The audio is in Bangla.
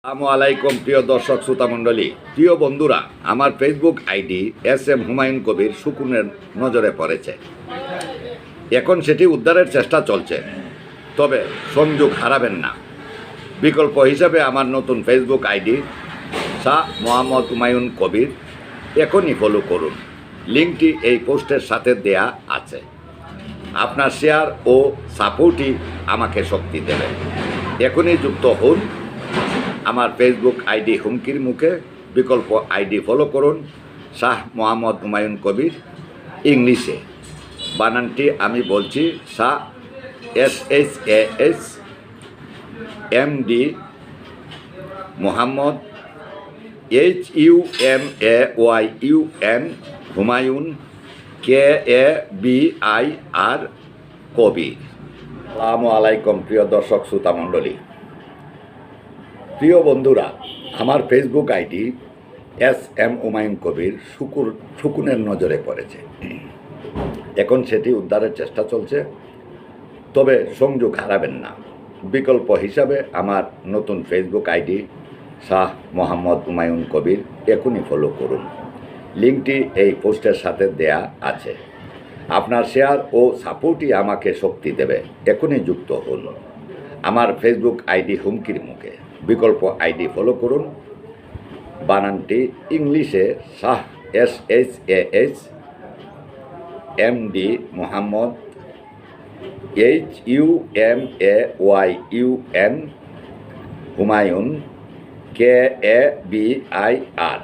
আসসালামু আলাইকুম প্রিয় দর্শক শ্রোতা মণ্ডলী, প্রিয় বন্ধুরা, আমার Facebook ID SM Humayun Kabir শকুনের নজরে পড়েছে। এখন সেটি উদ্ধারের চেষ্টা চলছে, তবে সংযোগ হারাবেন না। বিকল্প হিসাবে আমার নতুন ফেসবুক আইডি শাহ মোহাম্মদ হুমায়ুন কবির এখনই ফলো করুন। লিঙ্কটি এই পোস্টের সাথে দেয়া আছে। আপনার শেয়ার ও সাপোর্টই আমাকে শক্তি দেবে। এখনই যুক্ত হন। আমার ফেসবুক আইডি হুমকির মুখে, বিকল্প আইডি ফলো করুন শাহ মোহাম্মদ হুমায়ুন কবির। ইংলিশে বানানটি আমি বলছি, Shah SHAHMD, Mohammad HUMAYUN, Humayun KABIR, কবির। আসসালামু আলাইকুম প্রিয় দর্শক শ্রোতা মণ্ডলী, প্রিয় বন্ধুরা, আমার Facebook ID SM Humayun Kabir শকুনের নজরে পড়েছে। এখন সেটি উদ্ধারের চেষ্টা চলছে, তবে সংযোগ হারাবেন না। বিকল্প হিসাবে আমার নতুন ফেসবুক আইডি শাহ মোহাম্মদ হুমায়ুন কবির এখনই ফলো করুন। লিঙ্কটি এই পোস্টের সাথে দেয়া আছে। আপনার শেয়ার ও সাপোর্টই আমাকে শক্তি দেবে। এখনই যুক্ত হন। আমার ফেসবুক আইডি হুমকির মুখে, বিকল্প আইডি ফলো করুন। বানানটি ইংলিশে Shah SHAHMD, Mohammad HUMAYUN, Humayun KABIR।